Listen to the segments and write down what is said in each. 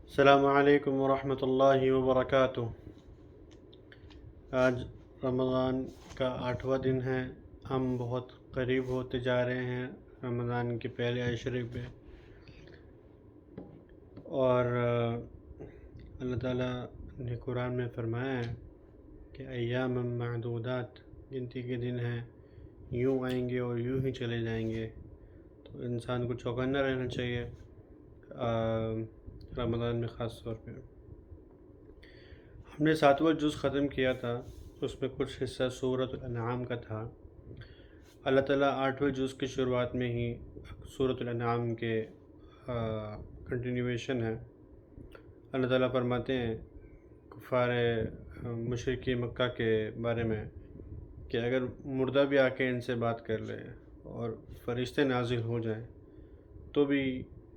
السلام علیکم ورحمۃ اللہ وبرکاتہ۔ آج رمضان کا 8واں دن ہے۔ ہم بہت قریب ہوتے جا رہے ہیں رمضان کے پہلے عشرے پہ، اور اللہ تعالیٰ نے قرآن میں فرمایا ہے کہ ایام معدودات، گنتی کے دن ہیں، یوں آئیں گے اور یوں ہی چلے جائیں گے۔ تو انسان کو چوکنا رہنا چاہیے رمضان میں خاص طور پہ۔ ہم نے 7واں جز ختم کیا تھا، اس میں کچھ حصہ سورۃ الانعام کا تھا۔ اللہ تعالیٰ 8ویں جز کی شروعات میں ہی سورۃ الانعام کے کنٹینیویشن ہے۔ اللہ تعالیٰ فرماتے ہیں کفار مشرکی مکہ کے بارے میں کہ اگر مردہ بھی آ کے ان سے بات کر لے اور فرشتے نازل ہو جائیں تو بھی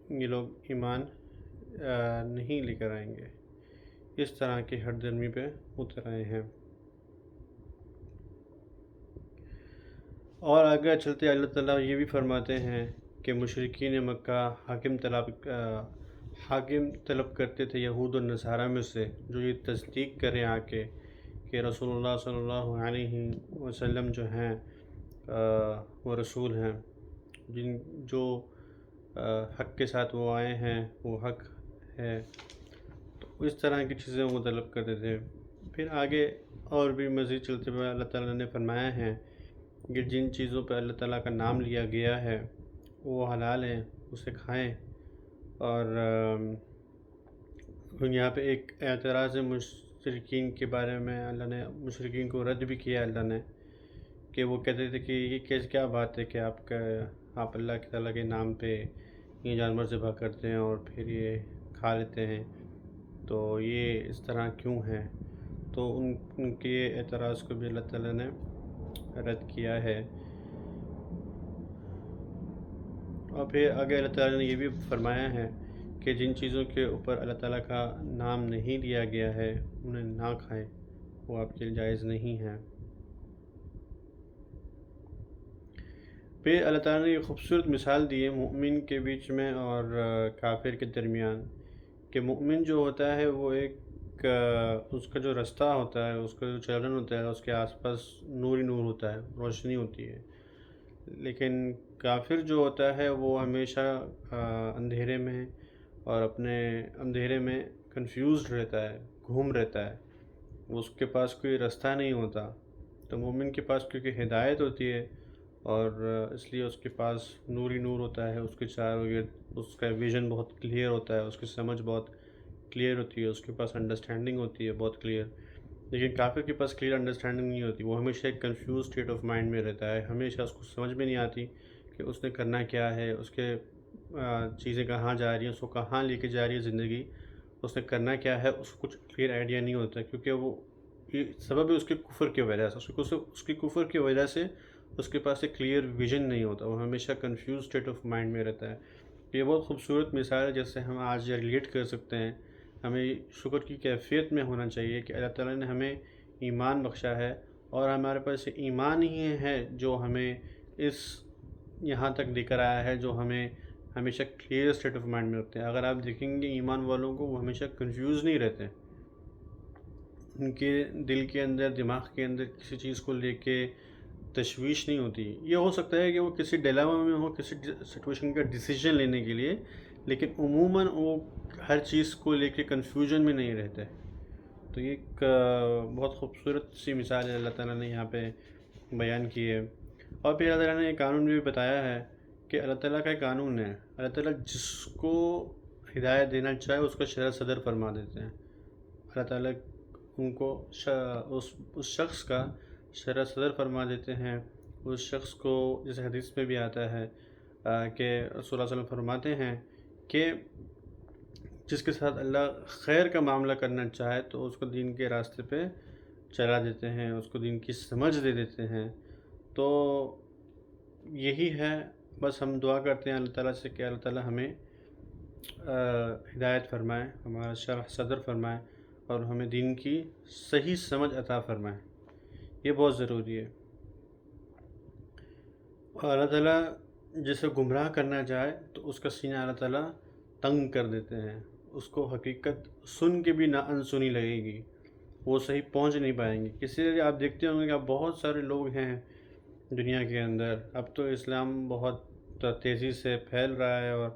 یہ لوگ ایمان نہیں لے کر آئیں گے۔ اس طرح کی ہر درمی پہ اتر آئے ہیں۔ اور آگے چلتے اللہ تعالیٰ یہ بھی فرماتے ہیں کہ مشرکین مکہ حاکم طلب کرتے تھے یہود و نصارہ میں سے، جو یہ تصدیق کریں آ کے کہ رسول اللہ صلی اللہ علیہ وسلم جو ہیں وہ رسول ہیں، جو حق کے ساتھ وہ آئے ہیں وہ حق ہے۔ تو اس طرح کی چیزیں وہ طلب کرتے تھے۔ پھر آگے اور بھی مزید چلتے ہوئے اللہ تعالیٰ نے فرمایا ہے کہ جن چیزوں پہ اللہ تعالیٰ کا نام لیا گیا ہے وہ حلال ہیں، اسے کھائیں۔ اور یہاں پہ ایک اعتراض ہے مشرکین کے بارے میں، اللہ نے مشرکین کو رد بھی کیا اللہ نے، کہ وہ کہتے تھے کہ یہ کیا بات ہے کہ آپ اللہ تعالیٰ کے نام پہ یہ جانور ذبح کرتے ہیں اور پھر یہ کھا لیتے ہیں، تو یہ اس طرح کیوں ہے؟ تو ان کے اعتراض کو بھی اللہ تعالیٰ نے رد کیا ہے۔ اور پھر آگے اللہ تعالیٰ نے یہ بھی فرمایا ہے کہ جن چیزوں کے اوپر اللہ تعالیٰ کا نام نہیں لیا گیا ہے انہیں نہ کھائیں، وہ آپ کے لیے جائز نہیں ہے۔ پھر اللہ تعالیٰ نے یہ خوبصورت مثال دی ہے مؤمن کے بیچ میں اور کافر کے درمیان، کہ مؤمن جو ہوتا ہے وہ ایک اس کا جو رستہ ہوتا ہے، اس کا جو چلن ہوتا ہے، اس کے آس پاس نور ہی نور ہوتا ہے، روشنی ہوتی ہے۔ لیکن کافر جو ہوتا ہے وہ ہمیشہ اندھیرے میں اور اپنے اندھیرے میں کنفیوزڈ رہتا ہے، گھوم رہتا ہے، اس کے پاس کوئی رستہ نہیں ہوتا۔ تو مومن کے پاس کیونکہ ہدایت ہوتی ہے اور اس لیے اس کے پاس نور ہی نور ہوتا ہے، اس کے چاروں گرد اس کا ویژن بہت کلیئر ہوتا ہے، اس کی سمجھ بہت کلیئر ہوتی ہے، اس کے پاس انڈرسٹینڈنگ ہوتی ہے بہت کلیئر۔ لیکن کافر کے پاس کلیئر انڈرسٹینڈنگ نہیں ہوتی، وہ ہمیشہ ایک کنفیوز اسٹیٹ آف مائنڈ میں رہتا ہے، ہمیشہ اس کو سمجھ میں نہیں آتی کہ اس نے کرنا کیا ہے، اس کے چیزیں کہاں جا رہی ہیں، اس کو کہاں لے کے جا رہی ہے زندگی، اس نے کرنا کیا ہے، اس کو کچھ کلیئر آئیڈیا نہیں ہوتا، کیونکہ وہ یہ سبب ہے اس کے کفر کی وجہ سے، اس کی کفر کی وجہ سے اس کے پاس ایک کلیئر ویژن نہیں ہوتا، وہ ہمیشہ کنفیوز اسٹیٹ آف مائنڈ میں رہتا ہے۔ یہ بہت خوبصورت مثال ہے جس سے ہم آج ریلیٹ کر سکتے ہیں۔ ہمیں شکر کی کیفیت میں ہونا چاہیے کہ اللہ تعالیٰ نے ہمیں ایمان بخشا ہے، اور ہمارے پاس ایمان ہی ہے جو ہمیں اس یہاں تک لے کر آیا ہے، جو ہمیں ہمیشہ کلیئر اسٹیٹ آف مائنڈ میں رکھتے ہیں۔ اگر آپ دیکھیں گے ایمان والوں کو، وہ ہمیشہ کنفیوز نہیں رہتے، ان کے دل کے اندر، دماغ کے اندر کسی چیز کو لے کے تشویش نہیں ہوتی۔ یہ ہو سکتا ہے کہ وہ کسی ڈیلاما میں ہو، کسی سچویشن کا ڈیسیجن لینے کے لیے، لیکن عموماً وہ ہر چیز کو لے کے کنفیوژن میں نہیں رہتے۔ تو یہ ایک بہت خوبصورت سی مثال ہے اللہ تعالیٰ نے یہاں پہ بیان کی ہے۔ اور پھر اللہ تعالیٰ نے ایک قانون بھی بتایا ہے کہ اللہ تعالیٰ کا ایک قانون ہے، اللہ تعالیٰ جس کو ہدایت دینا چاہے اس کا شرع صدر فرما دیتے ہیں۔ اللہ تعالیٰ ان کو اس شخص کا شرع صدر فرما دیتے ہیں، اس شخص کو، جیسے حدیث میں بھی آتا ہے کہ رسول اللہ صلی اللہ علیہ وسلم فرماتے ہیں کہ جس کے ساتھ اللہ خیر کا معاملہ کرنا چاہے تو اس کو دین کے راستے پہ چلا دیتے ہیں، اس کو دین کی سمجھ دے دیتے ہیں۔ تو یہی ہے، بس ہم دعا کرتے ہیں اللہ تعالیٰ سے کہ اللہ تعالیٰ ہمیں ہدایت فرمائے، ہمارا شرح صدر فرمائے اور ہمیں دین کی صحیح سمجھ عطا فرمائے، یہ بہت ضروری ہے۔ اور اللہ تعالیٰ جسے گمراہ کرنا چاہے تو اس کا سینہ اللہ تعالیٰ تنگ کر دیتے ہیں، اس کو حقیقت سن کے بھی نا انسنی لگے گی، وہ صحیح پہنچ نہیں پائیں گے۔ اسی لیے آپ دیکھتے ہوں گے کہ اب بہت سارے لوگ ہیں دنیا کے اندر، اب تو اسلام بہت تیزی سے پھیل رہا ہے اور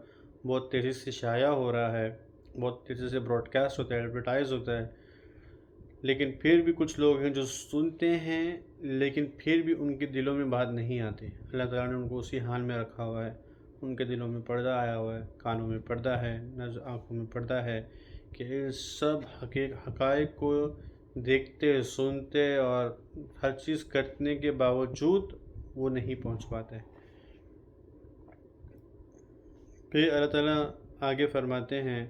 بہت تیزی سے شائع ہو رہا ہے، بہت تیزی سے براڈ کاسٹ ہوتا ہے، ایڈورٹائز ہوتا ہے، لیکن پھر بھی کچھ لوگ ہیں جو سنتے ہیں لیکن پھر بھی ان کے دلوں میں بات نہیں آتی۔ اللہ تعالیٰ نے ان کو اسی حال میں رکھا ہوا ہے، ان کے دلوں میں پردہ آیا ہوا ہے، کانوں میں پردہ ہے، آنکھوں میں پردہ ہے، کہ اس سب حقائق کو دیکھتے سنتے اور ہر چیز کرنے کے باوجود وہ نہیں پہنچ پاتے۔ پھر اللہ تعالیٰ آگے فرماتے ہیں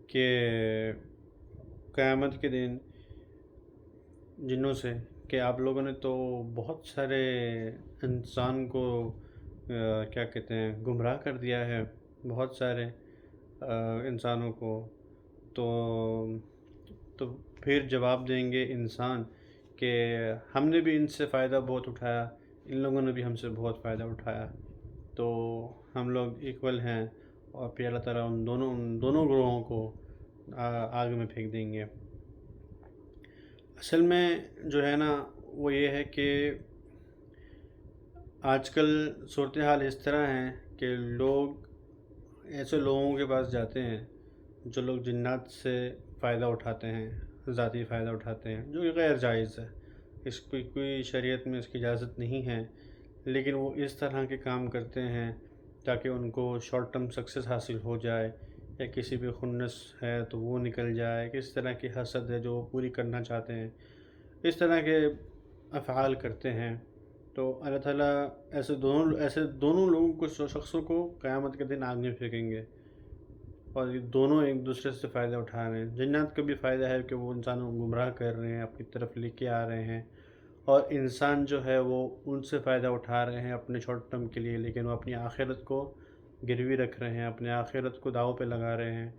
کہ قیامت کے دن جنوں سے کہ آپ لوگوں نے تو بہت سارے انسان کو کیا کہتے ہیں گمراہ کر دیا ہے، بہت سارے انسانوں کو، تو تو پھر جواب دیں گے انسان کہ ہم نے بھی ان سے فائدہ بہت اٹھایا، ان لوگوں نے بھی ہم سے بہت فائدہ اٹھایا، تو ہم لوگ ایکول ہیں، اور پھر اللہ تعالیٰ ان دونوں گروہوں کو آگ میں پھینک دیں گے۔ اصل میں جو ہے نا وہ یہ ہے کہ آج کل صورتحال اس طرح ہیں کہ لوگ ایسے لوگوں کے پاس جاتے ہیں جو لوگ جنات سے فائدہ اٹھاتے ہیں، ذاتی فائدہ اٹھاتے ہیں، جو کہ غیر جائز ہے، اس کی کوئی شریعت میں اس کی اجازت نہیں ہے، لیکن وہ اس طرح کے کام کرتے ہیں تاکہ ان کو شارٹ ٹرم سکسیس حاصل ہو جائے، یا کسی بھی خنس ہے تو وہ نکل جائے، کس طرح کی حسد ہے جو وہ پوری کرنا چاہتے ہیں، اس طرح کے افعال کرتے ہیں۔ تو اللہ تعالیٰ ایسے دونوں لوگوں کو، شخصوں کو قیامت کے دن آگ میں پھینکیں گے، اور یہ دونوں ایک دوسرے سے فائدہ اٹھا رہے ہیں۔ جنات کا بھی فائدہ ہے کہ وہ انسانوں کو گمراہ کر رہے ہیں، اپنی طرف لے کے آ رہے ہیں، اور انسان جو ہے وہ ان سے فائدہ اٹھا رہے ہیں اپنے شارٹ ٹرم کے لیے، لیکن وہ اپنی آخرت کو گروی رکھ رہے ہیں، اپنے آخرت کو داؤ پہ لگا رہے ہیں۔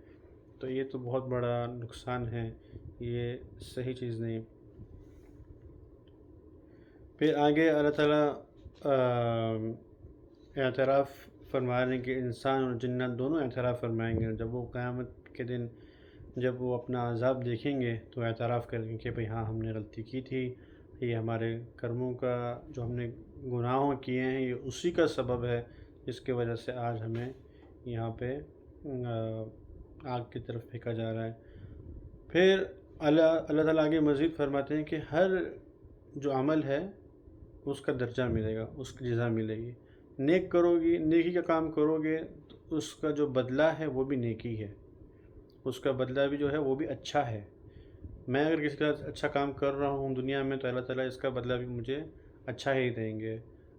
تو یہ تو بہت بڑا نقصان ہے، یہ صحیح چیز نہیں۔ پھر آگے اللہ تعالیٰ اعتراف فرما رہے ہیں کہ انسان اور جنات دونوں اعتراف فرمائیں گے، جب وہ قیامت کے دن جب وہ اپنا عذاب دیکھیں گے تو اعتراف کریں گے کہ بھئی ہاں ہم نے غلطی کی تھی، یہ ہمارے کرموں کا جو ہم نے گناہوں کیے ہیں یہ اسی کا سبب ہے جس کی وجہ سے آج ہمیں یہاں پہ آگ کی طرف پھینکا جا رہا ہے۔ پھر اللہ تعالیٰ آگے مزید فرماتے ہیں کہ ہر جو عمل ہے اس کا درجہ ملے گا، اس کی جزا ملے گی۔ نیک کرو گی، نیکی کا کام کرو گے تو اس کا جو بدلہ ہے وہ بھی نیکی ہے، اس کا بدلہ بھی جو ہے وہ بھی اچھا ہے۔ میں اگر کسی کا اچھا کام کر رہا ہوں دنیا میں تو اللہ تعالیٰ اس کا بدلہ بھی مجھے اچھا ہی دیں گے۔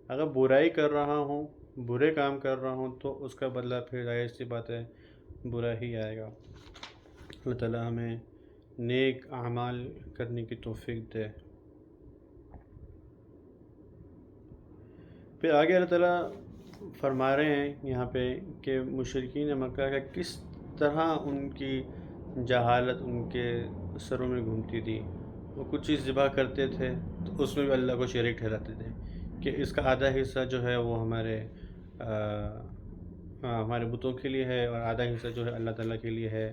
اگر برائی کر رہا ہوں، برے کام کر رہا ہوں تو اس کا بدلہ پھر ظاہر سی بات ہے برا ہی آئے گا۔ اللہ تعالیٰ ہمیں نیک اعمال کرنے کی توفیق دے۔ پھر آگے اللہ تعالیٰ فرما رہے ہیں یہاں پہ کہ مشرکین مکہ کا کس طرح ان کی جہالت ان کے سروں میں گھومتی تھی۔ وہ کچھ چیز ذبح کرتے تھے تو اس میں بھی اللہ کو شریک ٹھہراتے تھے کہ اس کا آدھا حصہ جو ہے وہ ہمارے بتوں کے لیے ہے اور آدھا حصہ جو ہے اللہ تعالیٰ کے لیے ہے،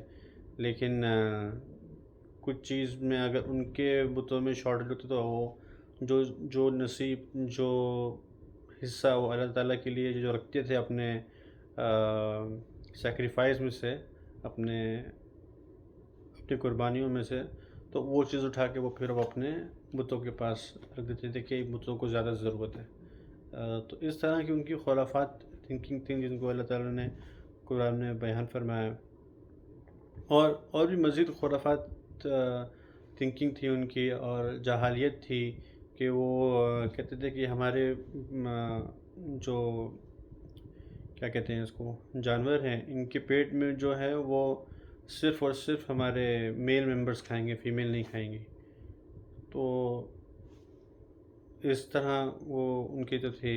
لیکن کچھ چیز میں اگر ان کے بتوں میں شارٹیج ہوتی تو وہ جو نصیب جو حصہ وہ اللہ تعالیٰ کے لیے جو رکھتے تھے اپنے سیکریفائز میں سے، اپنی قربانیوں میں سے، تو وہ چیز اٹھا کے وہ پھر وہ اپنے بتوں کے پاس رکھ دیتے تھے کہ بتوں کو زیادہ ضرورت ہے۔ تو اس طرح کی ان کی خرافات تھنکنگ تھی جن کو اللہ تعالیٰ نے قرآن میں بیان فرمایا، اور بھی مزید خرافات تھنکنگ تھی ان کی، اور جاہلیت تھی کہ وہ کہتے تھے کہ ہمارے جو کیا کہتے ہیں اس کو جانور ہیں ان کے پیٹ میں جو ہے وہ صرف اور صرف ہمارے میل ممبرز کھائیں گے، فیمیل نہیں کھائیں گے۔ تو اس طرح وہ ان کی جو تھی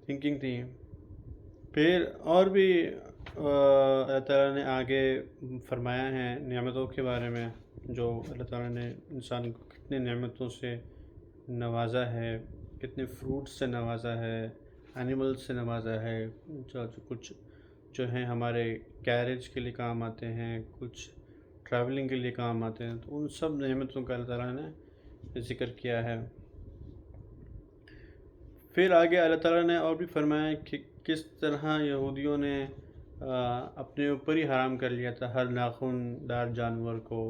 تھنکنگ تھی۔ پھر اور بھی اللہ تعالیٰ نے آگے فرمایا ہے نعمتوں کے بارے میں، جو اللہ تعالیٰ نے انسان کو کتنے نعمتوں سے نوازا ہے، کتنے فروٹ سے نوازا ہے، اینیمل سے نوازا ہے، جو کچھ جو ہیں ہمارے کیریج کے لیے کام آتے ہیں، کچھ ٹریولنگ کے لیے کام آتے ہیں، تو ان سب نعمتوں کا اللہ تعالیٰ نے ذکر کیا ہے۔ پھر آگے اللہ تعالیٰ نے اور بھی فرمایا کہ کس طرح یہودیوں نے اپنے اوپر ہی حرام کر لیا تھا ہر ناخن دار جانور کو،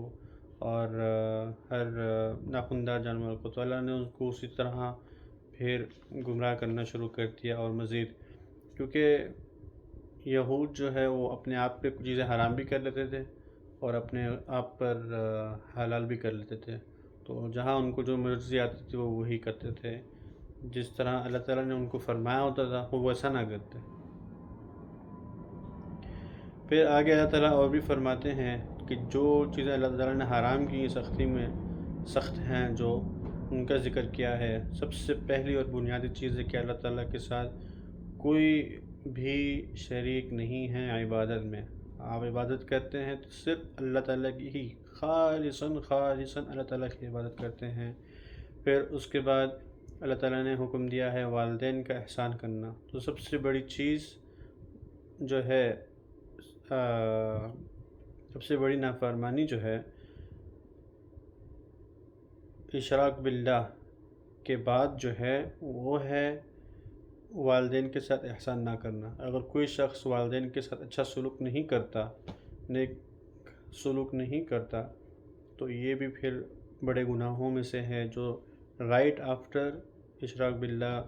اور ہر ناخن دار جانور کو، تو اللہ نے ان کو اسی طرح پھر گمراہ کرنا شروع کر دیا اور مزید، کیونکہ یہود جو ہے وہ اپنے آپ پہ کچھ چیزیں حرام بھی کر لیتے تھے اور اپنے آپ پر حلال بھی کر لیتے تھے، تو جہاں ان کو جو مرضی آتی تھی وہ وہی کرتے تھے، جس طرح اللہ تعالیٰ نے ان کو فرمایا ہوتا تھا وہ ویسا نہ کرتے۔ پھر آگے اللہ تعالیٰ اور بھی فرماتے ہیں کہ جو چیزیں اللہ تعالیٰ نے حرام کی سختی میں سخت ہیں، جو ان کا ذکر کیا ہے، سب سے پہلی اور بنیادی چیز ہے کہ اللہ تعالیٰ کے ساتھ کوئی بھی شریک نہیں ہے عبادت میں۔ آپ عبادت کرتے ہیں تو صرف اللہ تعالیٰ کی ہی خالصاً اللہ تعالیٰ کی عبادت کرتے ہیں۔ پھر اس کے بعد اللہ تعالیٰ نے حکم دیا ہے والدین کا احسان کرنا، تو سب سے بڑی چیز جو ہے سب سے بڑی نافرمانی جو ہے اشراک باللہ کے بعد جو ہے وہ ہے والدین کے ساتھ احسان نہ کرنا۔ اگر کوئی شخص والدین کے ساتھ اچھا سلوک نہیں کرتا، نیک سلوک نہیں کرتا، تو یہ بھی پھر بڑے گناہوں میں سے ہے جو رائٹ آفٹر اشراک باللہ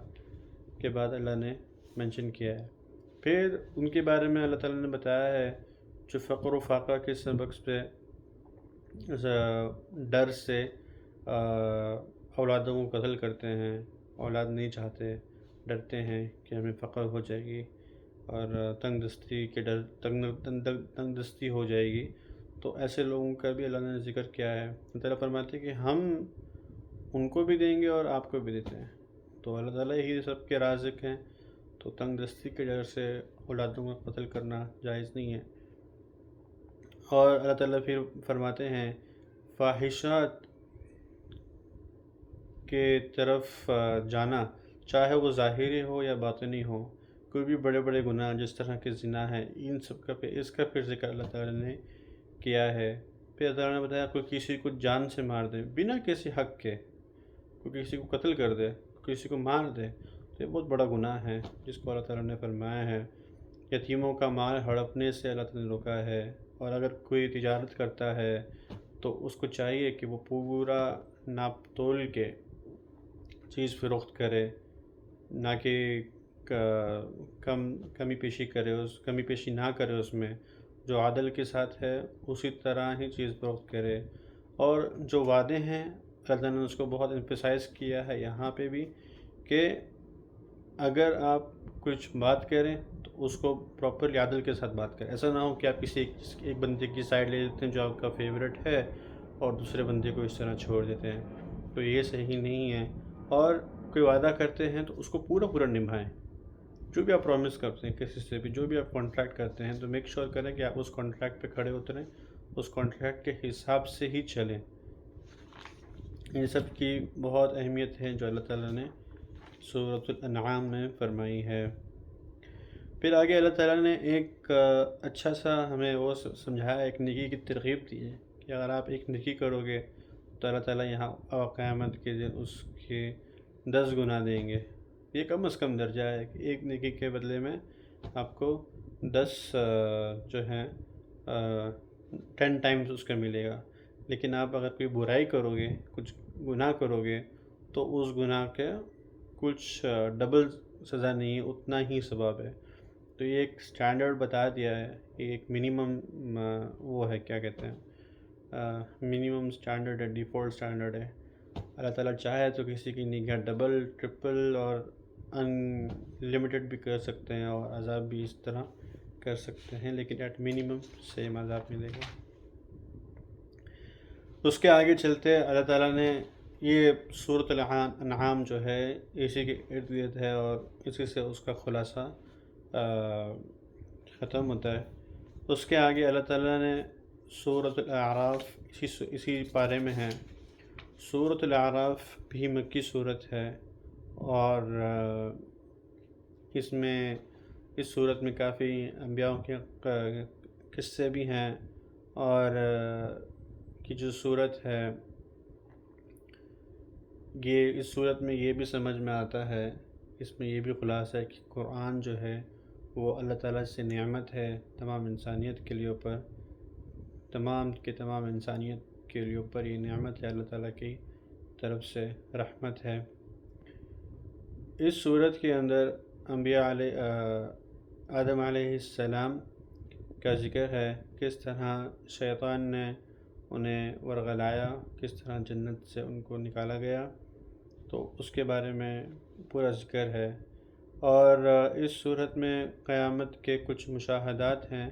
کے بعد اللہ نے منشن کیا ہے۔ پھر ان کے بارے میں اللہ تعالیٰ نے بتایا ہے جو فقر و فاقہ کے سبب پہ ڈر سے اولادوں کو قتل کرتے ہیں، اولاد نہیں چاہتے، ڈرتے ہیں کہ ہمیں فقر ہو جائے گی اور تنگ دستی کے ڈر تنگ دستی ہو جائے گی، تو ایسے لوگوں کا بھی اللہ نے ذکر کیا ہے۔ اللہ تعالیٰ فرماتے ہیں کہ ہم ان کو بھی دیں گے اور آپ کو بھی دیتے ہیں، تو اللہ تعالیٰ ہی سب کے رازق ہیں، تو تنگ دستی کے ڈر سے اولادوں کا قتل کرنا جائز نہیں ہے۔ اور اللہ تعالیٰ پھر فرماتے ہیں فاحشات کے طرف جانا، چاہے وہ ظاہری ہو یا باطنی ہو، کوئی بھی بڑے بڑے گناہ جس طرح کے زنا ہے، ان سب کا اس کا پھر ذکر اللہ تعالیٰ نے کیا ہے۔ پھر اللہ تعالیٰ نے بتایا کوئی کسی کو جان سے مار دے بنا کسی حق کے، کوئی کسی کو قتل کر دے، کسی کو مار دے، تو یہ بہت بڑا گناہ ہے جس کو اللہ تعالیٰ نے فرمایا ہے۔ یتیموں کا مال ہڑپنے سے اللہ تعالیٰ نے روکا ہے، اور اگر کوئی تجارت کرتا ہے تو اس کو چاہیے کہ وہ پورا ناپ تول کے چیز فروخت کرے، نہ کہ کمی پیشی نہ کرے، اس میں جو عدل کے ساتھ ہے اسی طرح ہی چیز فروخت کرے۔ اور جو وعدے ہیں اللہ تعالیٰ نے اس کو بہت ایمفیسائز کیا ہے یہاں پہ بھی کہ اگر آپ کچھ بات کریں تو اس کو پراپرلی عدل کے ساتھ بات کریں، ایسا نہ ہو کہ آپ کسی ایک بندے کی سائڈ لے لیتے ہیں جو آپ کا فیورٹ ہے اور دوسرے بندے کو اس طرح چھوڑ دیتے ہیں، تو یہ صحیح نہیں ہے۔ اور کوئی وعدہ کرتے ہیں تو اس کو پورا نبھائیں، جو بھی آپ پرومس کرتے ہیں کسی سے بھی، جو بھی آپ کانٹریکٹ کرتے ہیں تو میک شور کریں کہ آپ اس کانٹریکٹ پہ کھڑے اتریں، اس کانٹریکٹ کے حساب سے ہی چلیں۔ یہ سب کی بہت اہمیت ہے جو اللہ تعالیٰ نے سورۃ الانعام میں فرمائی ہے۔ پھر آگے اللہ تعالیٰ نے ایک اچھا سا ہمیں وہ سمجھایا، ایک نیکی کی ترغیب دی ہے کہ اگر آپ ایک نیکی کرو گے تو اللہ تعالیٰ یہاں قیامت کے دن اس کے 10 گنا دیں گے۔ یہ کم از کم درجہ ہے کہ ایک نیکی کے بدلے میں آپ کو 10 جو ہیں 10 ٹائمز اس کا ملے گا، لیکن آپ اگر کوئی برائی کرو گے، کچھ گناہ کرو گے، تو اس گناہ کے کچھ ڈبل سزا نہیں ہے، اتنا ہی ثواب ہے۔ تو یہ ایک سٹینڈرڈ بتا دیا ہے، یہ ایک منیمم وہ ہے، کیا کہتے ہیں، منیمم سٹینڈرڈ ہے، ڈیفالٹ سٹینڈرڈ ہے۔ اللہ تعالیٰ چاہے تو کسی کی نیکیاں ڈبل، ٹرپل اور ان لمیٹڈ بھی کر سکتے ہیں، اور عذاب بھی اس طرح کر سکتے ہیں، لیکن ایٹ منیمم سیم عذاب ملے گا۔ اس کے آگے چلتے اللہ تعالیٰ نے یہ سورۃ الانعام جو ہے اسی کے ارد گرد ہے، اور اسی سے اس کا خلاصہ ختم ہوتا ہے۔ اس کے آگے اللہ تعالیٰ نے سورۃ الاعراف اسی پارے میں ہے۔ سورۃ الاعراف بھی مکی صورت ہے، اور اس میں اس صورت میں کافی انبیاء کے قصے بھی ہیں، اور کی جو صورت ہے یہ اس صورت میں یہ بھی سمجھ میں آتا ہے، اس میں یہ بھی خلاصہ ہے کہ قرآن جو ہے وہ اللہ تعالیٰ سے نعمت ہے تمام انسانیت کے لیے اوپر، تمام کے تمام انسانیت کے لیے اوپر یہ نعمت ہے اللہ تعالیٰ کی طرف سے، رحمت ہے۔ اس صورت کے اندر انبیاء آدم علیہ السلام کا ذکر ہے، کس طرح شیطان نے انہیں ورغلایا، کس طرح جنت سے ان کو نکالا گیا، تو اس کے بارے میں پورا ذکر ہے۔ اور اس صورت میں قیامت کے کچھ مشاہدات ہیں،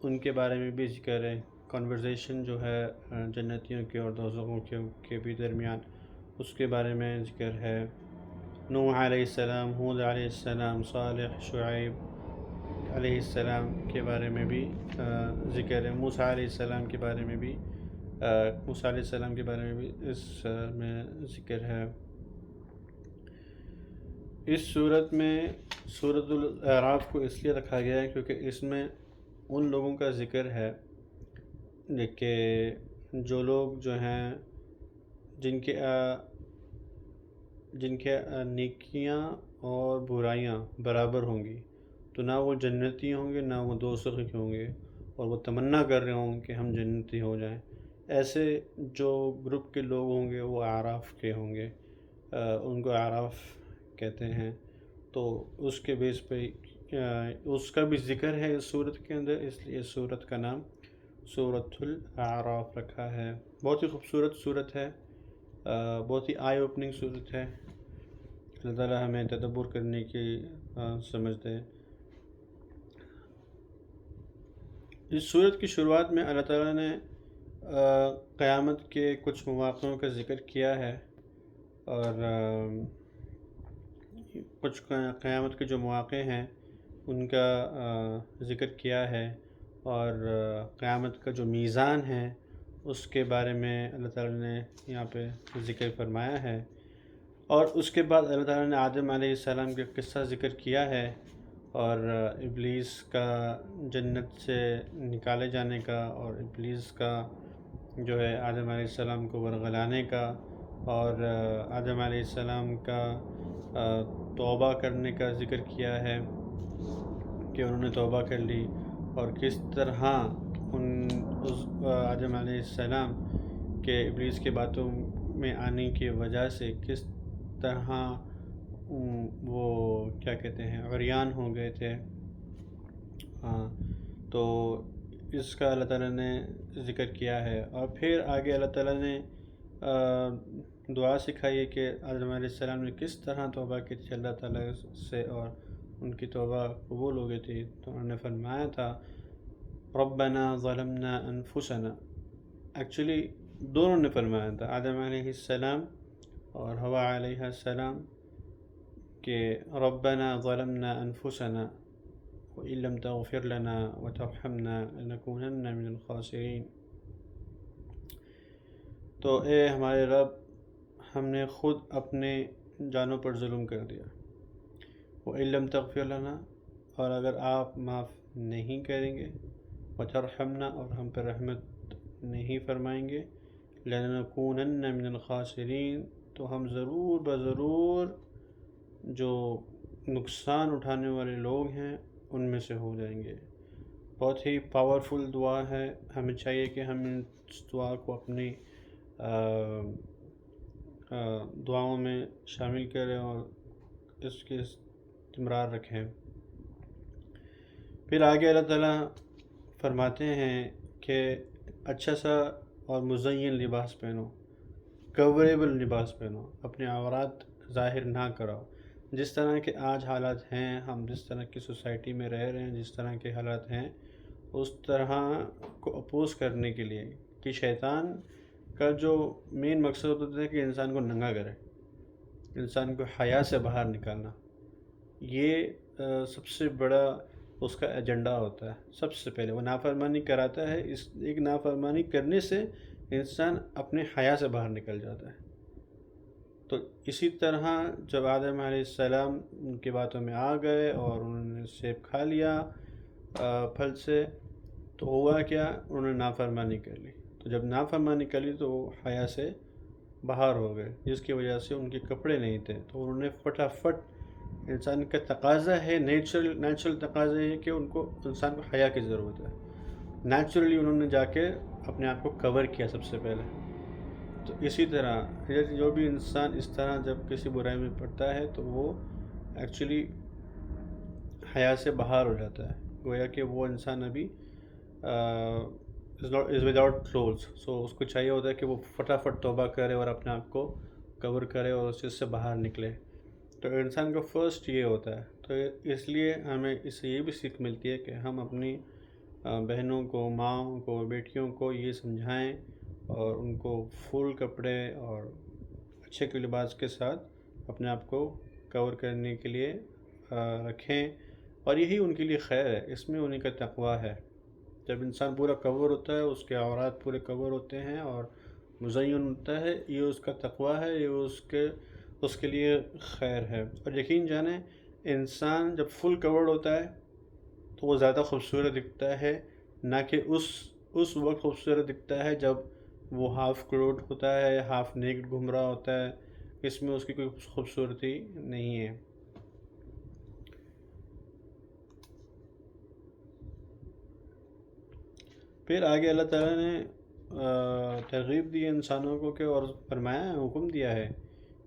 ان کے بارے میں بھی ذکر ہے، کنورزیشن جو ہے جنتیوں کے اور دوزخوں کے بھی درمیان، اس کے بارے میں ذکر ہے۔ نوح علیہ السلام، ہود علیہ السلام، صالح، شعیب علیہ السلام کے بارے میں بھی ذکر ہے، موسیٰ علیہ السلام کے بارے میں بھی اس میں ذکر ہے۔ اس صورت میں سورۃ الاعراف کو اس لیے رکھا گیا ہے کیونکہ اس میں ان لوگوں کا ذکر ہے کہ جو لوگ جو ہیں جن کے نیکیاں اور برائیاں برابر ہوں گی، تو نہ وہ جنتی ہوں گے نہ وہ دوزخی ہوں گے، اور وہ تمنا کر رہے ہوں گے کہ ہم جنتی ہو جائیں۔ ایسے جو گروپ کے لوگ ہوں گے وہ اعراف کے ہوں گے، ان کو اعراف کہتے ہیں۔ تو اس کے بیس پہ اس کا بھی ذکر ہے اس صورت کے اندر، اس لیے اس صورت کا نام سورۃ الاعراف رکھا ہے۔ بہت ہی خوبصورت صورت ہے، بہت ہی آئی اوپننگ صورت ہے۔ اللہ تعالیٰ ہمیں تدبر کرنے کی سمجھ دے۔ اس صورت کی شروعات میں اللہ تعالیٰ نے قیامت کے کچھ مواقعوں کا ذکر کیا ہے، اور کچھ قیامت کے جو مواقع ہیں ان کا ذکر کیا ہے، اور قیامت کا جو میزان ہے اس کے بارے میں اللہ تعالیٰ نے یہاں پہ ذکر فرمایا ہے۔ اور اس کے بعد اللہ تعالیٰ نے آدم علیہ السلام کا قصہ ذکر کیا ہے، اور ابلیس کا جنت سے نکالے جانے کا، اور ابلیس کا جو ہے آدم علیہ السلام کو ورغلانے کا، اور آدم علیہ السلام کا توبہ کرنے کا ذکر کیا ہے کہ انہوں نے توبہ کر لی، اور کس طرح اس آدم علیہ السلام کے ابلیس کے باتوں میں آنے کی وجہ سے کس طرح وہ کیا کہتے ہیں عریان ہو گئے تھے۔ تو اس کا اللہ تعالیٰ نے ذکر کیا ہے، اور پھر آگے اللہ تعالیٰ نے دعا سکھائی ہے کہ آدم علیہ السلام نے کس طرح توبہ کی تھی اللہ تعالیٰ سے، اور ان کی توبہ قبول ہو گئی تھی۔ تو انہوں نے فرمایا تھا ربنا ظلمنا انفسنا، ایکچولی دونوں نے فرمایا تھا، آدم علیہ السلام اور حوا علیہ السلام، کہ ربنا ظلمنا انفسنا وإن لم تغفر لنا وترحمنا لنكونن من الخاسرین، تو اے ہمارے رب، ہم نے خود اپنے جانوں پر ظلم کر دیا، وإن لم تغفر لنا، اور اگر آپ معاف نہیں کریں گے، وترحمنا، اور ہم پر رحمت نہیں فرمائیں گے، لنکونن من الخاسرین، تو ہم ضرور بضرور جو نقصان اٹھانے والے لوگ ہیں ان میں سے ہو جائیں گے۔ بہت ہی پاورفل دعا ہے، ہمیں چاہیے کہ ہم اس دعا کو اپنی دعاؤں میں شامل کریں اور اس کے استمرار رکھیں۔ پھر آگے اللہ تعالیٰ فرماتے ہیں کہ اچھا سا اور مزین لباس پہنو، کوریبل لباس پہنو، اپنے عورات ظاہر نہ کرو۔ جس طرح کے آج حالات ہیں، ہم جس طرح کی سوسائٹی میں رہ رہے ہیں، جس طرح کے حالات ہیں، اس طرح کو اپوز کرنے کے لیے کہ شیطان کا جو مین مقصد ہوتا ہے کہ انسان کو ننگا کرے، انسان کو حیا سے باہر نکالنا، یہ سب سے بڑا اس کا ایجنڈا ہوتا ہے۔ سب سے پہلے وہ نافرمانی کراتا ہے، اس ایک نافرمانی کرنے سے انسان اپنے حیا سے باہر نکل جاتا ہے۔ تو اسی طرح جب آدم علیہ السلام ان کی باتوں میں آ گئے اور انہوں نے سیب کھا لیا پھل سے، تو ہوا کیا، انہوں نے نافرمانی کر لی۔ تو جب نافرمانی کر لی تو وہ حیا سے باہر ہو گئے، جس کی وجہ سے ان کے کپڑے نہیں تھے، تو انہوں نے فٹافٹ، انسان کا تقاضا ہے، نیچرل تقاضا ہے کہ ان کو، انسان کو حیا کی ضرورت ہے، نیچرلی انہوں نے جا کے اپنے آپ کو کور کیا سب سے پہلے۔ تو اسی طرح جو بھی انسان اس طرح جب کسی برائی میں پڑتا ہے تو وہ ایکچولی حیا سے باہر ہو جاتا ہے، گویا کہ وہ انسان ابھی از وداؤٹ کلوز، سو اس کو چاہیے ہوتا ہے کہ وہ فٹافٹ توبہ کرے اور اپنے آپ کو کور کرے اور اس چیز سے باہر نکلے۔ تو انسان کا فرسٹ یہ ہوتا ہے، تو اس لیے ہمیں اس سے یہ بھی سیکھ ملتی ہے کہ ہم اپنی بہنوں کو، ماؤں کو، بیٹیوں کو یہ سمجھائیں اور ان کو فل کپڑے اور اچھے کے لباس کے ساتھ اپنے آپ کو کور کرنے کے لیے رکھیں، اور یہی ان کے لیے خیر ہے، اس میں انہیں کا تقویٰ ہے۔ جب انسان پورا کور ہوتا ہے، اس کے عورات پورے کور ہوتے ہیں اور مزین ہوتا ہے، یہ اس کا تقویٰ ہے، یہ اس کے لیے خیر ہے۔ اور یقین جانیں، انسان جب فل کورڈ ہوتا ہے تو وہ زیادہ خوبصورت دکھتا ہے، نہ کہ اس وقت خوبصورت دکھتا ہے جب وہ ہاف کلوتھ ہوتا ہے، ہاف نیکڈ گھوم رہا ہوتا ہے، اس میں اس کی کوئی خوبصورتی نہیں ہے۔ پھر آگے اللہ تعالیٰ نے ترغیب دی انسانوں کو کہ، اور فرمایا ہے، حکم دیا ہے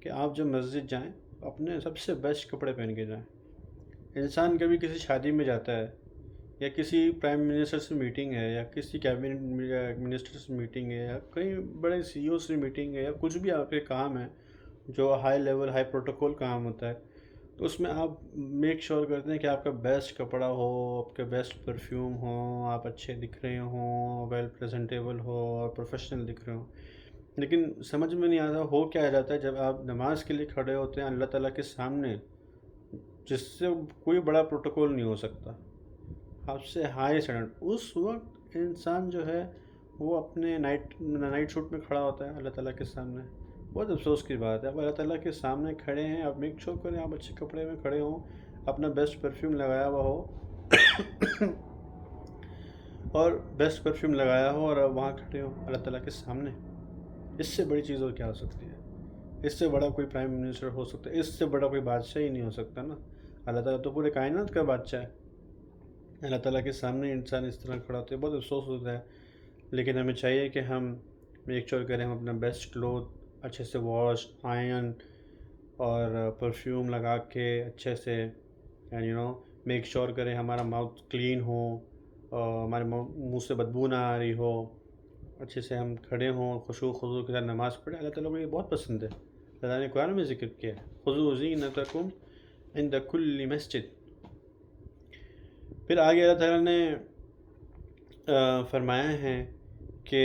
کہ آپ جب مسجد جائیں اپنے سب سے بیسٹ کپڑے پہن کے جائیں۔ انسان کبھی کسی شادی میں جاتا ہے، یا کسی پرائم منسٹر سے میٹنگ ہے، یا کسی کیبنٹ منسٹر سے میٹنگ ہے، یا کئی بڑے سی ای او سے میٹنگ ہے، یا کچھ بھی آپ کے کام ہے جو ہائی لیول، ہائی پروٹوکول کام ہوتا ہے، تو اس میں آپ میک شور کرتے ہیں کہ آپ کا بیسٹ کپڑا ہو، آپ کے بیسٹ پرفیوم ہو، آپ اچھے دکھ رہے ہوں، ویل پریزنٹیبل ہو اور پروفیشنل دکھ رہے ہوں۔ لیکن سمجھ میں نہیں آتا ہو کیا جاتا ہے جب آپ نماز کے لیے کھڑے ہوتے ہیں اللہ تعالیٰ کے سامنے، جس سے کوئی بڑا پروٹوکول نہیں ہو سکتا، آپ سے ہائی اسٹینڈرڈ، اس وقت انسان جو ہے وہ اپنے نائٹ سوٹ میں کھڑا ہوتا ہے اللہ تعالیٰ کے سامنے۔ بہت افسوس کی بات ہے، اب اللہ تعالیٰ کے سامنے کھڑے ہیں، آپ میک شور کریں آپ اچھے کپڑے میں کھڑے ہوں، اپنا بیسٹ پرفیوم لگایا ہوا ہو اور بیسٹ پرفیوم لگایا ہو اور آپ وہاں کھڑے ہوں اللہ تعالیٰ کے سامنے۔ اس سے بڑی چیز اور کیا ہو سکتی ہے؟ اس سے بڑا کوئی پرائم منسٹر ہو سکتا ہے؟ اس سے بڑا کوئی بادشاہ ہی نہیں ہو سکتا نا۔ اللہ تعالیٰ تو پورے کائنات کا بادشاہ ہے، اللہ تعالیٰ کے سامنے انسان اس طرح کھڑا ہوتا ہے، بہت افسوس ہوتا ہے۔ لیکن ہمیں چاہیے کہ ہم میک شور کریں، ہم اپنا بیسٹ کلوتھ اچھے سے واش، آئرن اور پرفیوم لگا کے اچھے سے میک شور کریں ہمارا ماؤتھ کلین ہو اور ہمارے منہ سے بدبو نہ آ رہی ہو، اچھے سے ہم کھڑے ہوں، خشوع خضوع کے ساتھ نماز پڑھیں۔ اللہ تعالیٰ کو یہ بہت پسند ہے، اللہ نے قرآن میں ذکر کیا ہے، خُذُوا زِینَتَکُمْ عِنْدَ کُلِّ مسجد۔ پھر آگے اللہ تعالیٰ نے فرمایا ہے کہ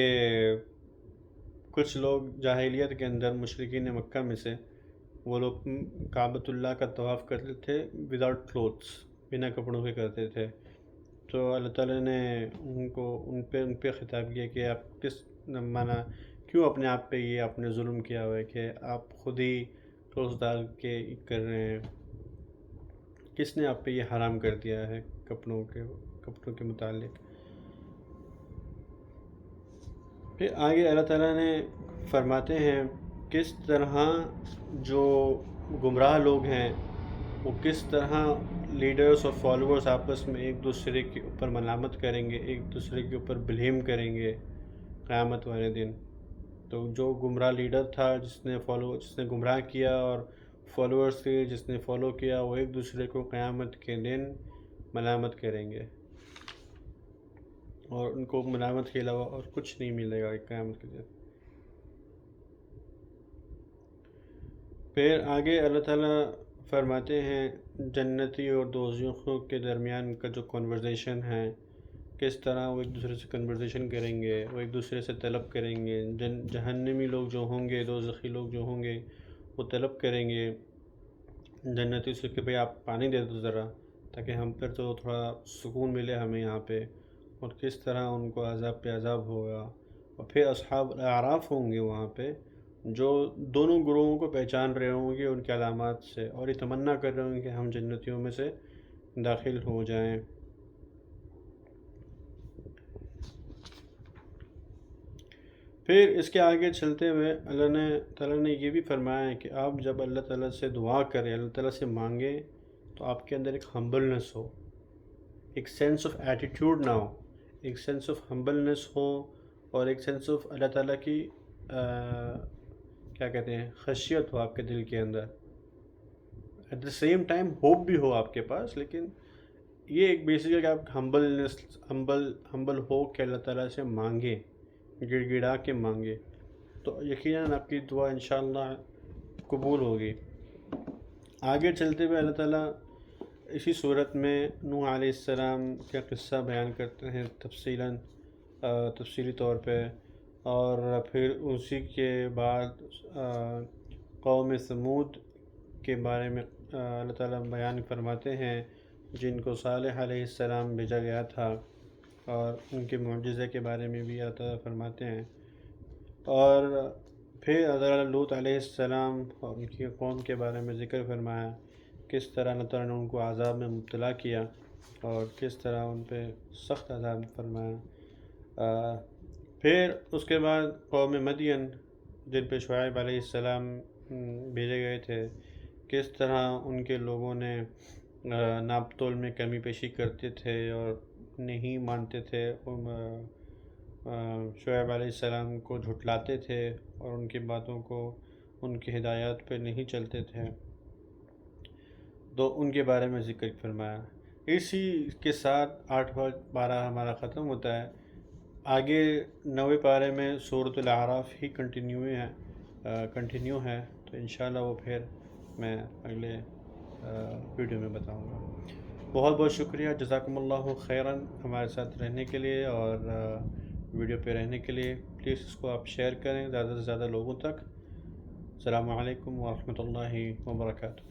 کچھ لوگ جاہلیت کے اندر، مشرکین مکہ میں سے، وہ لوگ کعبۃ اللہ کا طواف کرتے تھے وداؤٹ کلوتھس، بنا کپڑوں کے کرتے تھے۔ تو اللہ تعالیٰ نے ان پہ خطاب کیا کہ آپ کس معنی کیوں اپنے آپ پہ یہ آپ نے ظلم کیا ہوا ہے کہ آپ خود ہی کلوتھس ڈال کے کر رہے ہیں؟ کس نے آپ پہ یہ حرام کر دیا ہے کپڑوں کے متعلق؟ پھر آگے اللہ تعالیٰ نے فرماتے ہیں کس طرح جو گمراہ لوگ ہیں وہ کس طرح لیڈرز اور فالوورز آپس میں ایک دوسرے کے اوپر ملامت کریں گے، ایک دوسرے کے اوپر بلیم کریں گے قیامت والے دن۔ تو جو گمراہ لیڈر تھا جس نے گمراہ کیا، اور فالوورز تھے جس نے فالو کیا، وہ ایک دوسرے کو قیامت کے دن ملامت کریں گے، اور ان کو ملامت کے علاوہ اور کچھ نہیں ملے گا قیامت کے دن۔ پھر آگے اللہ تعالیٰ فرماتے ہیں جنتی اور دوزخوں کے درمیان کا جو کنورزیشن ہے، کس طرح وہ ایک دوسرے سے کنورزیشن کریں گے، وہ ایک دوسرے سے طلب کریں گے۔ جہنمی لوگ جو ہوں گے، دوزخی لوگ جو ہوں گے، وہ طلب کریں گے جنتی سے کہ بھئی آپ پانی دے دو ذرا، تاکہ ہم پر تو تھوڑا سکون ملے ہمیں یہاں پہ، اور کس طرح ان کو عذاب پہ عذاب ہوگا۔ اور پھر اصحاب الاعراف ہوں گے وہاں پہ، جو دونوں گروہوں کو پہچان رہے ہوں گے ان کے علامات سے، اور یہ تمنا کر رہے ہوں گے کہ ہم جنتیوں میں سے داخل ہو جائیں۔ پھر اس کے آگے چلتے ہوئے اللہ تعالیٰ نے یہ بھی فرمایا ہے کہ آپ جب اللہ تعالیٰ سے دعا کریں، اللہ تعالیٰ سے مانگیں، تو آپ کے اندر ایک ہمبلنس ہو، ایک سینس آف ایٹیٹیوڈ نہ ہو، ایک سینس آف ہمبلنس ہو، اور ایک سینس آف اللہ تعالیٰ کی کیا کہتے ہیں، خشیت ہو آپ کے دل کے اندر۔ At the same time hope بھی ہو آپ کے پاس، لیکن یہ ایک بیسک ہے کہ آپ ہمبل ہو کہ اللہ تعالیٰ سے مانگیں، گڑ گڑا کے مانگے، تو یقیناً آپ کی دعا انشاءاللہ قبول ہوگی۔ آگے چلتے ہوئے اللہ تعالیٰ اسی صورت میں نوح علیہ السلام کا قصہ بیان کرتے ہیں تفصیلی طور پہ، اور پھر اسی کے بعد قوم ثمود کے بارے میں اللہ تعالیٰ بیان فرماتے ہیں، جن کو صالح علیہ السلام بھیجا گیا تھا، اور ان کے معجزے کے بارے میں بھی اللہ تعالیٰ فرماتے ہیں، اور پھر حضرت لوط علیہ السلام اور ان کی قوم کے بارے میں ذکر فرمایا، کس طرح اللہ تعالیٰ نے ان کو عذاب میں مبتلا کیا اور کس طرح ان پہ سخت عذاب فرمایا۔ پھر اس کے بعد قوم مدین، جن پہ شعیب علیہ السلام بھیجے گئے تھے، کس طرح ان کے لوگوں نے ناپ تول میں کمی پیشی کرتے تھے اور نہیں مانتے تھے، شعیب علیہ السلام کو جھٹلاتے تھے اور ان کی باتوں کو، ان کی ہدایات پہ نہیں چلتے تھے، تو ان کے بارے میں ذکر فرمایا۔ اسی کے ساتھ 8واں پارہ ہمارا ختم ہوتا ہے۔ آگے 9ویں پارے میں سورۃ الاعراف ہی کنٹینیو ہے، تو انشاءاللہ وہ پھر میں اگلے ویڈیو میں بتاؤں گا۔ بہت بہت شکریہ، جزاکم اللہ خیراً ہمارے ساتھ رہنے کے لیے اور ویڈیو پہ رہنے کے لیے۔ پلیز اس کو آپ شیئر کریں زیادہ سے زیادہ لوگوں تک۔ السلام علیکم ورحمۃ اللہ وبرکاتہ۔